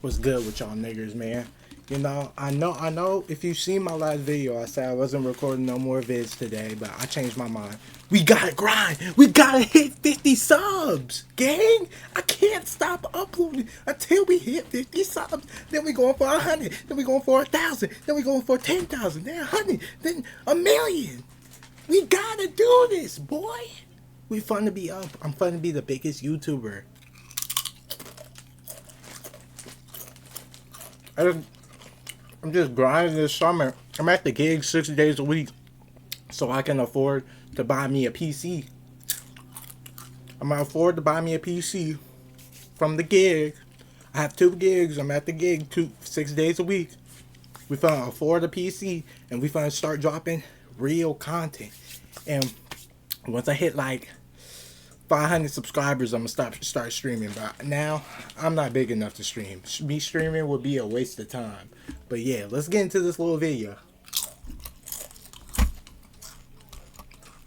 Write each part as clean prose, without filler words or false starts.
What's good with y'all niggers, man? You know, I know if you've seen my last video, I said I wasn't recording no more vids today, but I changed my mind. We gotta grind. We gotta hit 50 subs, gang. I can't stop uploading until we hit 50 subs. Then we going for 100. Then we going for 1,000. Then we going for 10,000. Then 100. Then 1,000,000. We gotta do this, boy. We fun to be up. I'm fun to be the biggest YouTuber. I'm just grinding this summer. I'm at the gig 6 days a week so I can afford to buy me a PC. I'm gonna afford to buy me a PC from the gig. I have 2 gigs. I'm at the gig 6 days a week. We finna afford a PC and we finna start dropping real content. And once I hit like 500 subscribers, I'm gonna start streaming. But now I'm not big enough to stream. Me streaming would be a waste of time. But yeah, let's get into this little video.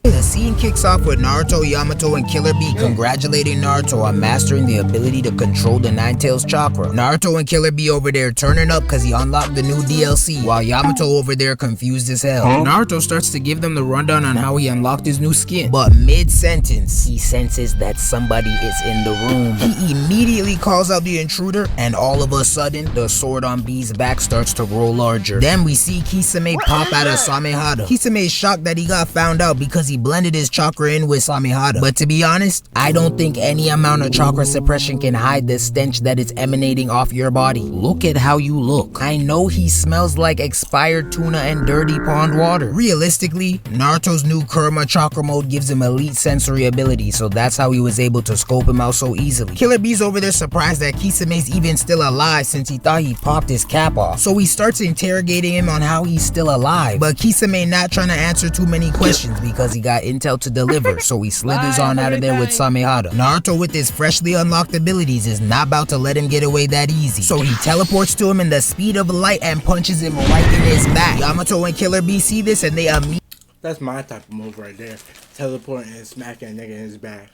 The scene kicks off with Naruto, Yamato, and Killer Bee congratulating Naruto on mastering the ability to control the Nine Tails chakra. Naruto and Killer Bee over there turning up because he unlocked the new DLC, while Yamato over there confused as hell. Naruto starts to give them the rundown on how he unlocked his new skin, but mid-sentence, he senses that somebody is in the room. He immediately calls out the intruder, and all of a sudden, the sword on Bee's back starts to grow larger. Then we see Kisame pop out of Samehada. Kisame is shocked that he got found out because he blended his chakra in with Samehada. But to be honest, I don't think any amount of chakra suppression can hide the stench that is emanating off your body. Look at how you look. I know he smells like expired tuna and dirty pond water. Realistically, Naruto's new Kurama chakra mode gives him elite sensory ability, so that's how he was able to scope him out so easily. Killer Bee's over there surprised that Kisame's even still alive since he thought he popped his cap off. So he starts interrogating him on how he's still alive, but Kisame not trying to answer too many questions because he got intel to deliver, so he slithers on out of there with Samehada. Naruto with his freshly unlocked abilities is not about to let him get away that easy, so he teleports to him in the speed of light and punches him right in his back. Yamato and Killer Bee see this and they immediately... That's my type of move right there. Teleporting and smacking a nigga in his back.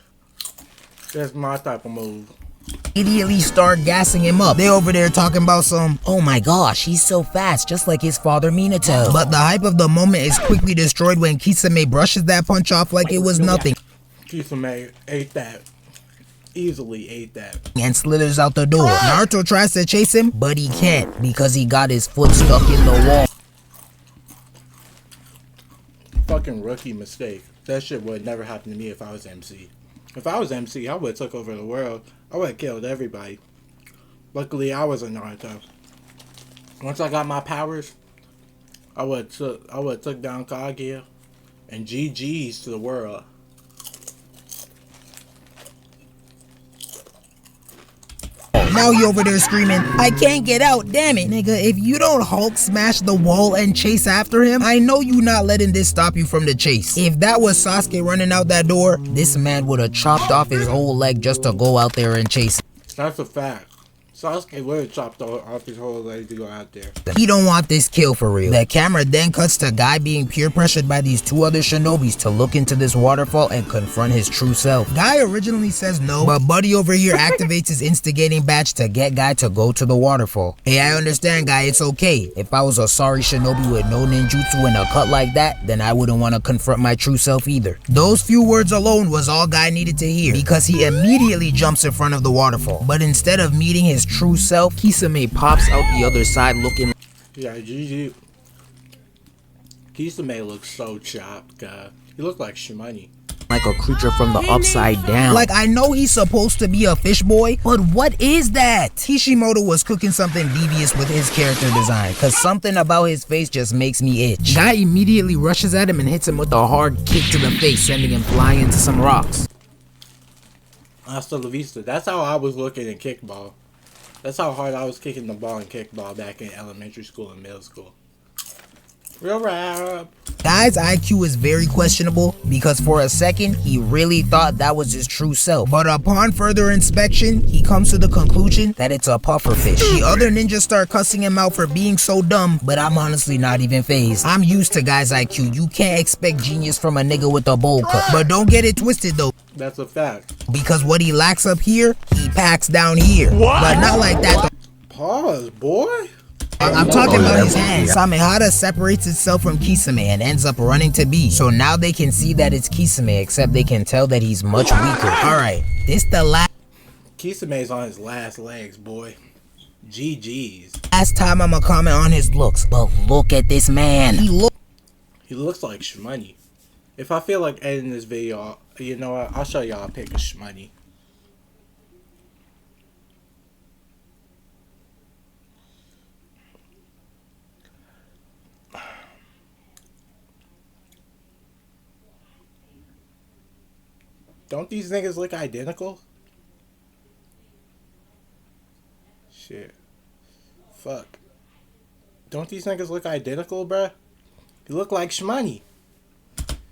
That's my type of move. Immediately start gassing him up. They over there talking about some, oh my gosh, he's so fast, just like his father Minato. But the hype of the moment is quickly destroyed when Kisame brushes that punch off like it was nothing. Kisame ate that. Easily ate that. And slithers out the door. Naruto tries to chase him, but he can't because he got his foot stuck in the wall. Fucking rookie mistake. That shit would never happen to me if I was MC. If I was MC, I would have took over the world. I would have killed everybody. Luckily, I was a Naruto. Once I got my powers, I would have took down Kaguya and GG's to the world. Now he over there screaming, I can't get out, damn it. Nigga, if you don't Hulk smash the wall and chase after him, I know you not letting this stop you from the chase. If that was Sasuke running out that door, this man would have chopped off his whole leg just to go out there and chase him. That's a fact. Sasuke would have chopped off his whole leg to go out there. He don't want this kill for real. The camera then cuts to Guy being peer pressured by these 2 other shinobis to look into this waterfall and confront his true self. Guy originally says no, but Buddy over here activates his instigating badge to get Guy to go to the waterfall. Hey, I understand, Guy, it's okay. If I was a sorry shinobi with no ninjutsu and a cut like that, then I wouldn't want to confront my true self either. Those few words alone was all Guy needed to hear, because he immediately jumps in front of the waterfall. But instead of meeting his true self, Kisame pops out the other side looking... Yeah, GG. Kisame looks so chopped, God. He looks like Shimani. Like a creature from the upside down. Like, I know he's supposed to be a fish boy, but what is that? Kishimoto was cooking something devious with his character design, cause something about his face just makes me itch. Guy immediately rushes at him and hits him with a hard kick to the face, sending him flying into some rocks. Hasta la vista. That's how I was looking in kickball. That's how hard I was kicking the ball in kickball back in elementary school and middle school. Real rap. Guy's IQ is very questionable because for a second, he really thought that was his true self. But upon further inspection, he comes to the conclusion that it's a pufferfish. The other ninjas start cussing him out for being so dumb, but I'm honestly not even fazed. I'm used to Guy's IQ. You can't expect genius from a nigga with a bowl cut. But don't get it twisted though. That's a fact. Because what he lacks up here, he packs down here. What? But not like that. Pause. I'm talking about his hands. Samehada separates itself from Kisame and ends up running to B. So now they can see that it's Kisame, except they can tell that he's much weaker. Alright, this the Kisame's on his last legs, boy. GG's. last time I'ma comment on his looks, but look at this man. He looks like Shmoney. If I feel like editing this video, you know what? I'll show y'all a pic of Shmoney. Don't these niggas look identical? Shit. Fuck. Don't these niggas look identical, bruh? You look like Shmoney.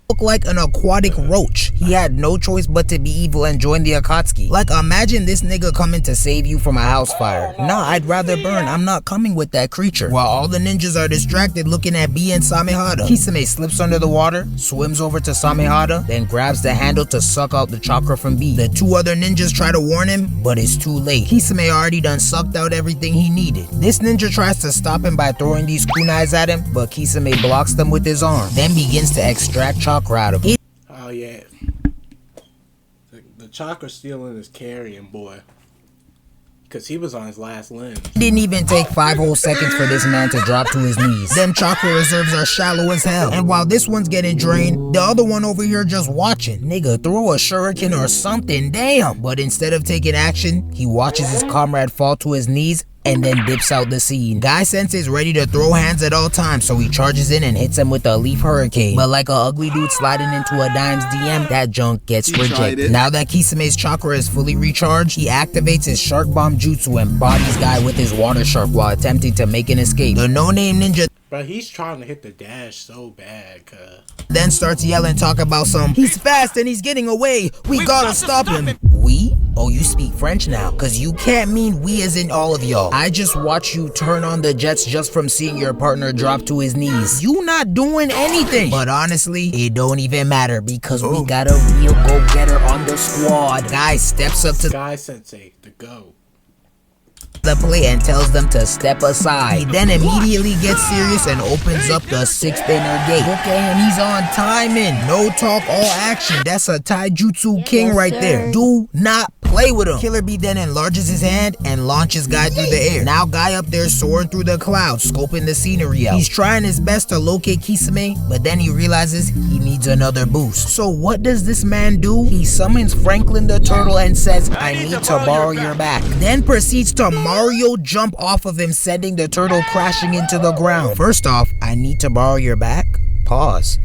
Look like an aquatic roach. He had no choice but to be evil and join the Akatsuki. Like, imagine this nigga coming to save you from a house fire. Nah, I'd rather burn. I'm not coming with that creature. While all the ninjas are distracted looking at B and Samehada, Kisame slips under the water, swims over to Samehada, then grabs the handle to suck out the chakra from B. The two other ninjas try to warn him, but it's too late. Kisame already done sucked out everything he needed. This ninja tries to stop him by throwing these kunais at him, but Kisame blocks them with his arm, then begins to extract chakra out of him. Oh yeah. The chakra stealing is carrying, boy. Cause he was on his last limb. It didn't even take 5 whole seconds for this man to drop to his knees. Them chakra reserves are shallow as hell. And while this one's getting drained, the other one over here just watching. Nigga, throw a shuriken or something, damn. But instead of taking action, he watches his comrade fall to his knees and then dips out the scene. Guy Sensei is ready to throw hands at all times, so he charges in and hits him with a leaf hurricane. But like a ugly dude sliding into a dime's DM, that junk gets rejected. Now that Kisame's chakra is fully recharged, he activates his shark bomb jutsu and bodies Guy with his water shark while attempting to make an escape. The no-name ninja But he's trying to hit the dash so bad, cuz. then starts yelling talk about some, he's fast and he's getting away, we gotta stop him. We? Oh, you speak French now, cause you can't mean we as in all of y'all. I just watch you turn on the jets just from seeing your partner drop to his knees. You not doing anything. But honestly, it don't even matter because we got a real go-getter on the squad. Guy steps up to Guy Sensei, the go. the play and tells them to step aside. He then immediately gets serious and opens up the 6th inner gate. Look at him, he's on timing. No talk, all action. That's a taijutsu king right there. Do not play with him. Killer Bee then enlarges his hand and launches Guy through the air. Now Guy up there soaring through the clouds, scoping the scenery out. He's trying his best to locate Kisame, but then he realizes he needs another boost. So what does this man do? He summons Franklin the turtle and says, I need to borrow your back. Then proceeds to Mario jump off of him, sending the turtle crashing into the ground. First off, I need to borrow your back? Pause.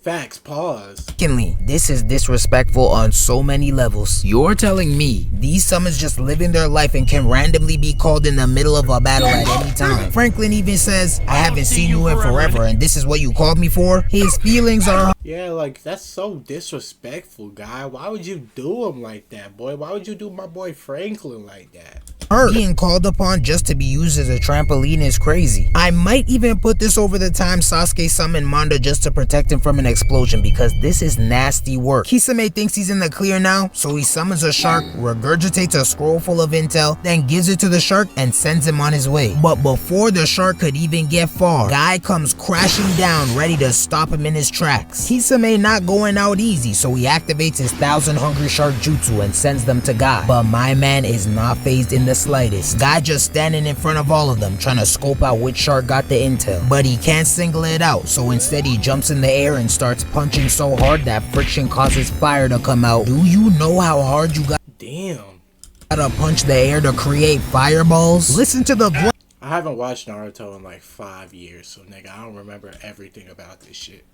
Facts, pause. Secondly, this is disrespectful on so many levels. You're telling me these summons just living their life and can randomly be called in the middle of a battle at any time. Franklin even says, I haven't seen you in forever and this is what you called me for? His feelings are Yeah, like, that's so disrespectful, Guy. Why would you do him like that, boy? Why would you do my boy Franklin like that? hurt. Being called upon just to be used as a trampoline is crazy. I might even put this over the time Sasuke summoned Manda just to protect him from an explosion because this is nasty work. Kisame thinks he's in the clear now, so he summons a shark, regurgitates a scroll full of intel, then gives it to the shark and sends him on his way. But before the shark could even get far, Guy comes crashing down ready to stop him in his tracks. Kisame not going out easy, so he activates his 1,000 hungry shark jutsu and sends them to Guy. But my man is not fazed in the slightest. Guy just standing in front of all of them trying to scope out which shark got the intel. But he can't single it out, so instead he jumps in the air and starts punching so hard that friction causes fire to come out. Do you know how hard you gotta punch the air to create fireballs? Listen to the grunt. I haven't watched Naruto in like 5 years, so nigga, I don't remember everything about this shit.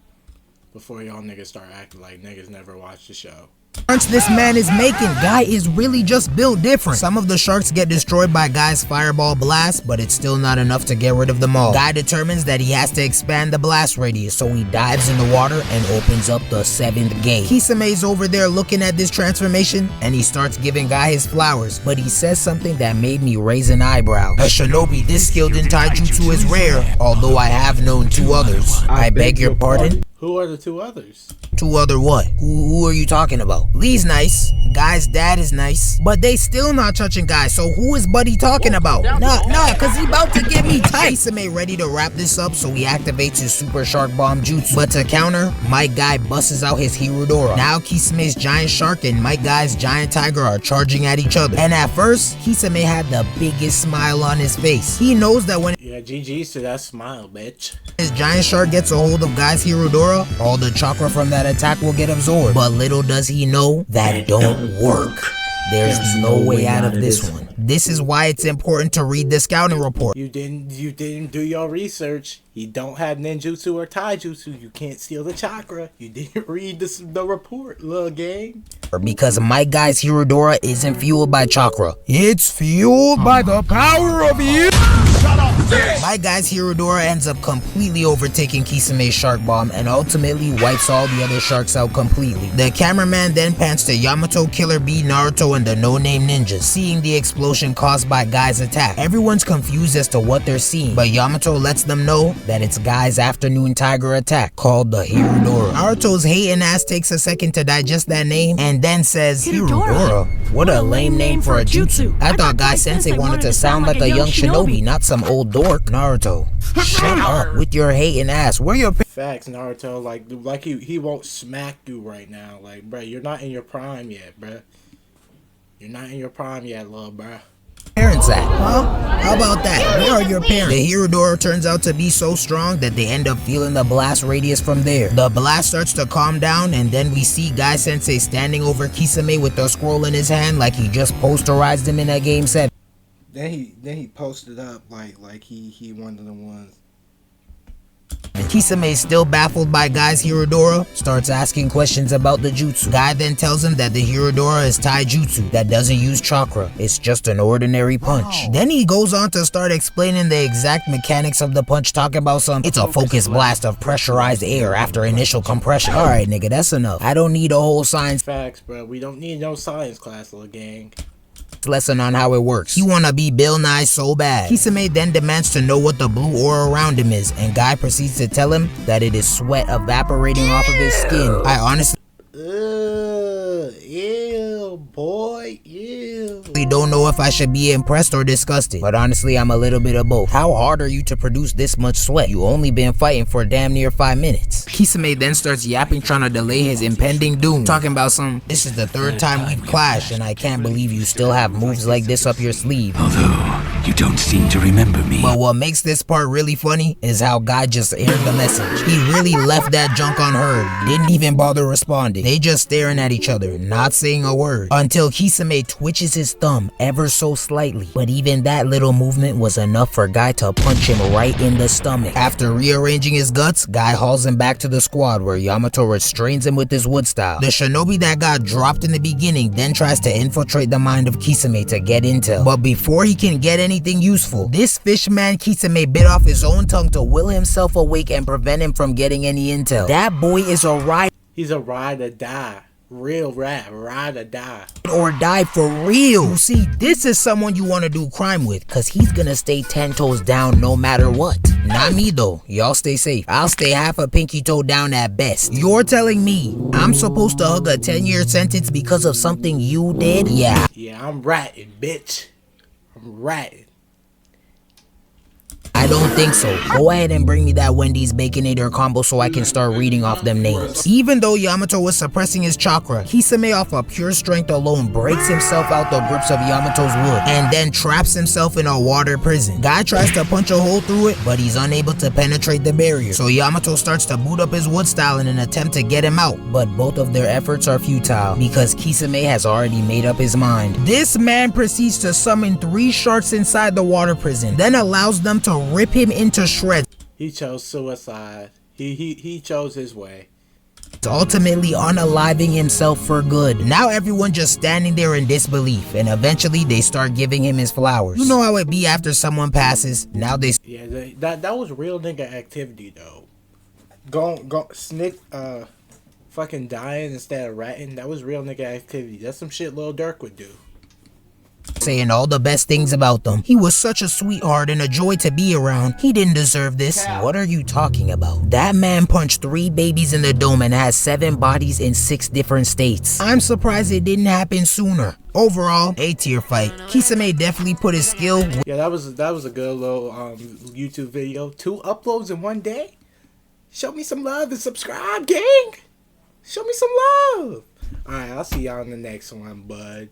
Before y'all niggas start acting like niggas never watched the show. This man is making. Guy is really just built different. Some of the sharks get destroyed by Guy's fireball blast, but it's still not enough to get rid of them all. Guy determines that he has to expand the blast radius, so he dives in the water and opens up the 7th gate. Kisame's over there looking at this transformation, and he starts giving Guy his flowers, but he says something that made me raise an eyebrow. A shinobi this skilled in taijutsu is rare, although I have known 2 others. I beg your pardon? Who are the 2 others? 2 other what? Who are you talking about? Lee's nice. Guy's dad is nice, but they still not touching Guy, so who is Buddy talking about? Nah, cause he about to get me tight. Kisame ready to wrap this up, so he activates his super shark bomb jutsu. But to counter, Might Guy busts out his Hirodora. Now Kisame's giant shark and Might Guy's giant tiger are charging at each other. And at first, Kisame had the biggest smile on his face. He knows that when GG's to that smile, bitch. his giant shark gets a hold of Guy's Hirodora, all the chakra from that attack will get absorbed. But little does he know that don't work. There's no way out of this one. This is why it's important to read the scouting report. You didn't do your research. He don't have ninjutsu or taijutsu. You can't steal the chakra. You didn't read the report, little gang. Because Might Guy's Hirodora isn't fueled by chakra. It's fueled by the power of you. Might Guy's Hirodora ends up completely overtaking Kisame's shark bomb and ultimately wipes all the other sharks out completely. The cameraman then pans to Yamato, Killer Bee, Naruto, and the no-name ninjas, seeing the explosion caused by Guy's attack. Everyone's confused as to what they're seeing, but Yamato lets them know that it's Guy's afternoon tiger attack, called the Hirodora. Naruto's hating ass takes a second to digest that name, and then says, Hirodora? What a lame name for a jutsu. I thought Guy Sensei wanted to sound like a young shinobi, not some old dork. Naruto, shut up with your hating ass. Where your facts, Naruto? Like he won't smack you right now. Like, bruh, you're not in your prime yet, bruh. You're not in your prime yet, little bruh. Parents at? Huh? How about that? Where are your parents? The Hirodora turns out to be so strong that they end up feeling the blast radius from there. The blast starts to calm down, and then we see Guy Sensei standing over Kisame with the scroll in his hand like he just posterized him in a game 7. Then he posted up like he one of the ones. Kisame is still baffled by Guy's Hirodora, starts asking questions about the jutsu. Guy then tells him that the Hirodora is taijutsu that doesn't use chakra. It's just an ordinary punch. Then he goes on to start explaining the exact mechanics of the punch, talking about it's a focus blast of pressurized air after initial compression. Alright nigga, that's enough. I don't need a whole science facts, bro. We don't need no science class, little gang. Lesson on how it works. You wanna be Bill Nye so bad. Kisame then demands to know what the blue aura around him is, and Guy proceeds to tell him that it is sweat evaporating off of his skin. I honestly ew, boy, ew. I don't know if I should be impressed or disgusted, but honestly I'm a little bit of both. How hard are you to produce this much sweat? You only been fighting for damn near 5 minutes. Kisame then starts yapping, trying to delay his impending doom, talking about this is the 3rd time we've clashed and I can't believe you still have moves like this up your sleeve. Although you don't seem to remember me. But what makes this part really funny is how Guy just aired the message. He really left that junk unheard, didn't even bother responding. They just staring at each other, not saying a word, until Kisame twitches his thumb ever so slightly. But even that little movement was enough for Guy to punch him right in the stomach. After rearranging his guts, Guy hauls him back to the squad where Yamato restrains him with his wood style. The shinobi that got dropped in the beginning then tries to infiltrate the mind of Kisame to get intel. But before he can get anything useful, this fishman Kisame bit off his own tongue to will himself awake and prevent him from getting any intel. That boy is a ride. He's a ride or die. Real rap, ride or die. Or die for real. See, this is someone you want to do crime with, cause he's gonna stay 10 toes down no matter what. Not me though, y'all stay safe. I'll stay half a pinky toe down at best. You're telling me I'm supposed to hug a 10-year sentence because of something you did? Yeah, I'm ratting, bitch. I'm ratting. I don't think so. Go ahead and bring me that Wendy's Baconator combo so I can start reading off them names. Even though Yamato was suppressing his chakra, Kisame off of pure strength alone breaks himself out the grips of Yamato's wood and then traps himself in a water prison. Guy tries to punch a hole through it, but he's unable to penetrate the barrier. So Yamato starts to boot up his wood style in an attempt to get him out, but both of their efforts are futile because Kisame has already made up his mind. This man proceeds to summon 3 sharks inside the water prison, then allows them to rip him into shreds. He chose suicide. He chose his way. Ultimately unaliving himself for good. Now everyone just standing there in disbelief, and eventually they start giving him his flowers. You know how it be after someone passes. Now they that was real nigga activity though. Go snick fucking dying instead of ratting. That was real nigga activity. That's some shit Lil Durk would do. saying all the best things about them. He was such a sweetheart and a joy to be around. He didn't deserve this. What are you talking about? That man punched 3 babies in the dome and has 7 bodies in 6 different states. I'm surprised it didn't happen sooner. Overall, A-tier fight. Kisame definitely put his skill. Yeah, that was a good little YouTube video. 2 uploads in one day. Show me some love and subscribe, gang. Show me some love. Alright, I'll see y'all in the next one, bud.